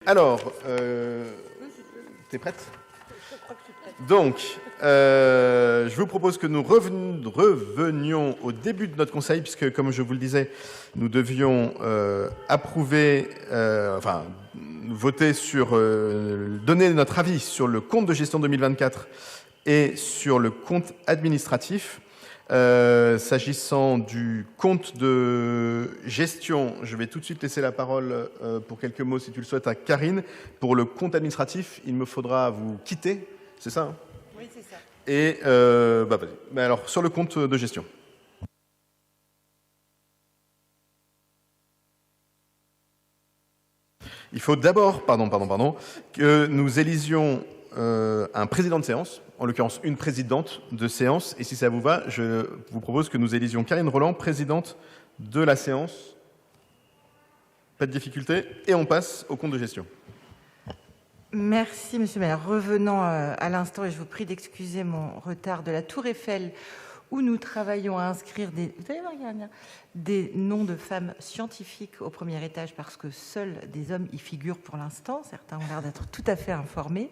Alors, t'es prête? Donc, je vous propose que nous revenions au début de notre conseil, puisque, comme je vous le disais, nous devions approuver, voter sur, donner notre avis sur le compte de gestion 2024 et sur le compte administratif. S'agissant du compte de gestion, je vais tout de suite laisser la parole pour quelques mots, si tu le souhaites, à Karine. Pour le compte administratif, il me faudra vous quitter, c'est ça, hein? Oui, c'est ça. Et vas-y. Mais alors, sur le compte de gestion. Il faut d'abord, que nous élisions un président de séance, en l'occurrence une présidente de séance. Et si ça vous va, je vous propose que nous élisions Karine Roland, présidente de la séance. Pas de difficulté. Et on passe au compte de gestion. Merci, Monsieur le maire. Revenant à l'instant, et je vous prie d'excuser mon retard, de la Tour Eiffel, où nous travaillons à inscrire des noms de femmes scientifiques au premier étage, parce que seuls des hommes y figurent pour l'instant. Certains ont l'air d'être tout à fait informés.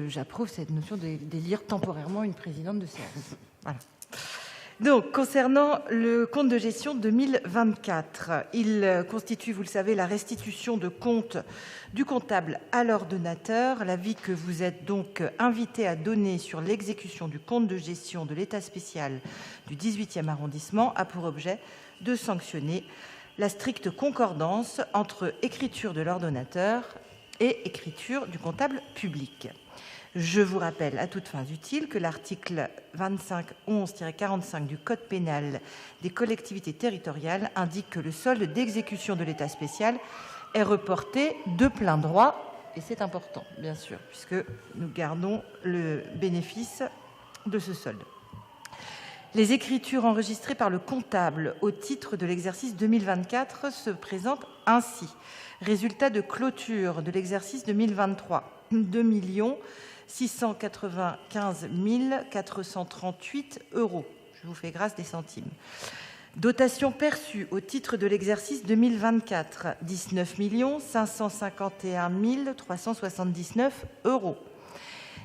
J'approuve cette notion d'élire temporairement une présidente de séance. Voilà. Donc, concernant le compte de gestion 2024, il constitue, vous le savez, la restitution de compte du comptable à l'ordonnateur. L'avis que vous êtes donc invité à donner sur l'exécution du compte de gestion de l'État spécial du 18e arrondissement a pour objet de sanctionner la stricte concordance entre écriture de l'ordonnateur et écriture du comptable public. Je vous rappelle à toutes fins utiles que l'article 2511-45 du Code pénal des collectivités territoriales indique que le solde d'exécution de l'État spécial est reporté de plein droit, et c'est important, bien sûr, puisque nous gardons le bénéfice de ce solde. Les écritures enregistrées par le comptable au titre de l'exercice 2024 se présentent ainsi. Résultat de clôture de l'exercice 2023, 2 695 438 €. Je vous fais grâce des centimes. Dotation perçue au titre de l'exercice 2024, 19 551 379 €.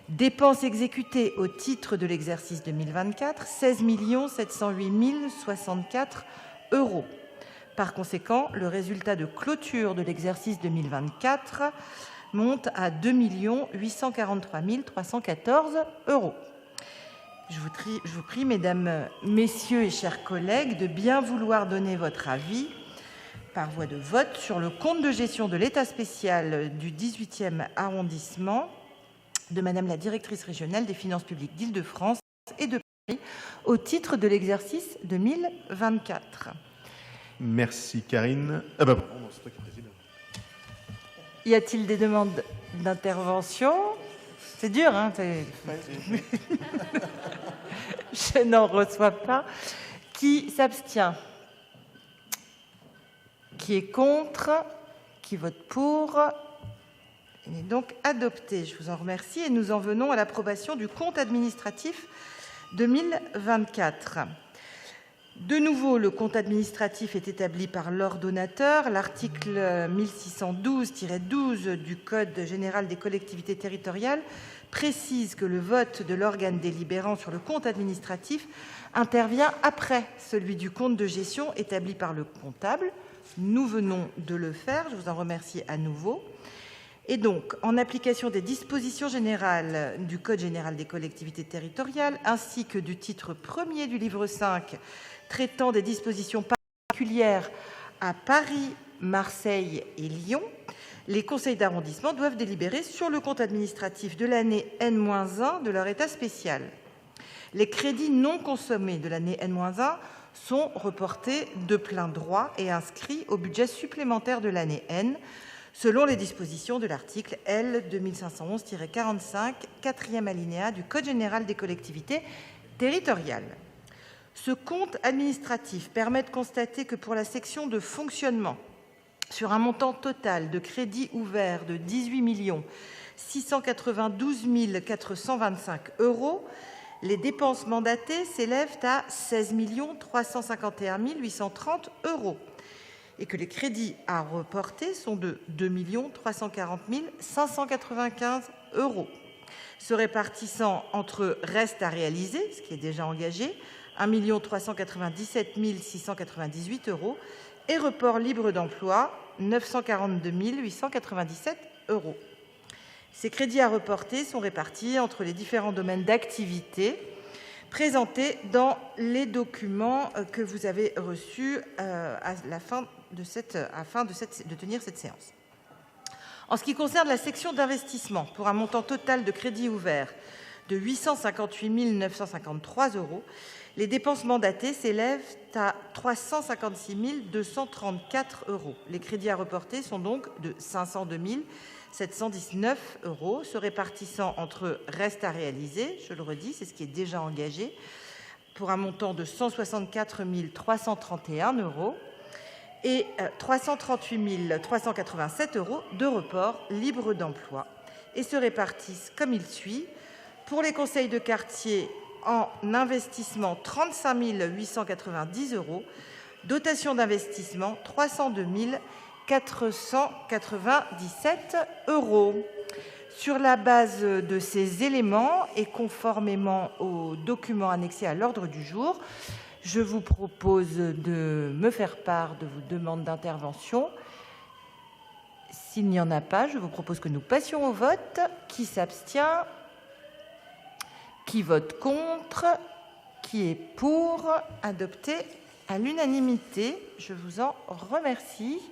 Dépenses exécutées au titre de l'exercice 2024, 16 708 064 €. Par conséquent, le résultat de clôture de l'exercice 2024 monte à 2 843 314 €. Je vous prie, mesdames, messieurs et chers collègues, de bien vouloir donner votre avis par voie de vote sur le compte de gestion de l'État spécial du 18e arrondissement de Madame la directrice régionale des finances publiques d'Île-de-France et de Paris au titre de l'exercice 2024. Merci, Karine. C'est toi qui préside. Y a-t-il des demandes d'intervention? C'est dur, hein? Je n'en reçois pas. Qui s'abstient? Qui est contre? Qui vote pour? Il est donc adopté. Je vous en remercie. Et nous en venons à l'approbation du compte administratif 2024. De nouveau, le compte administratif est établi par l'ordonnateur. L'article 1612-12 du Code général des collectivités territoriales précise que le vote de l'organe délibérant sur le compte administratif intervient après celui du compte de gestion établi par le comptable. Nous venons de le faire. Je vous en remercie à nouveau. Et donc, en application des dispositions générales du Code général des collectivités territoriales, ainsi que du titre 1er du livre 5 traitant des dispositions particulières à Paris, Marseille et Lyon, les conseils d'arrondissement doivent délibérer sur le compte administratif de l'année N-1 de leur état spécial. Les crédits non consommés de l'année N-1 sont reportés de plein droit et inscrits au budget supplémentaire de l'année N, selon les dispositions de l'article L. 2511-45, 4e alinéa du Code général des collectivités territoriales. Ce compte administratif permet de constater que pour la section de fonctionnement, sur un montant total de crédits ouverts de 18 692 425 €, les dépenses mandatées s'élèvent à 16 351 830 €. et que les crédits à reporter sont de 2 340 595 €, se répartissant entre reste à réaliser, ce qui est déjà engagé, 1 397 698 €, et report libre d'emploi, 942 897 €. Ces crédits à reporter sont répartis entre les différents domaines d'activité présentés dans les documents que vous avez reçus afin de tenir cette séance. En ce qui concerne la section d'investissement, pour un montant total de crédits ouverts de 858 953 €, les dépenses mandatées s'élèvent à 356 234 €. Les crédits à reporter sont donc de 502 719 €, se répartissant entre reste à réaliser, je le redis, c'est ce qui est déjà engagé, pour un montant de 164 331 €, et 338 387 € de report libre d'emploi, et se répartissent comme il suit. Pour les conseils de quartier, en investissement, 35 890 €, dotation d'investissement, 302 497 €. Sur la base de ces éléments et conformément aux documents annexés à l'ordre du jour, je vous propose de me faire part de vos demandes d'intervention. S'il n'y en a pas, je vous propose que nous passions au vote. Qui s'abstient? Qui vote contre? Qui est pour? Adopté à l'unanimité. Je vous en remercie.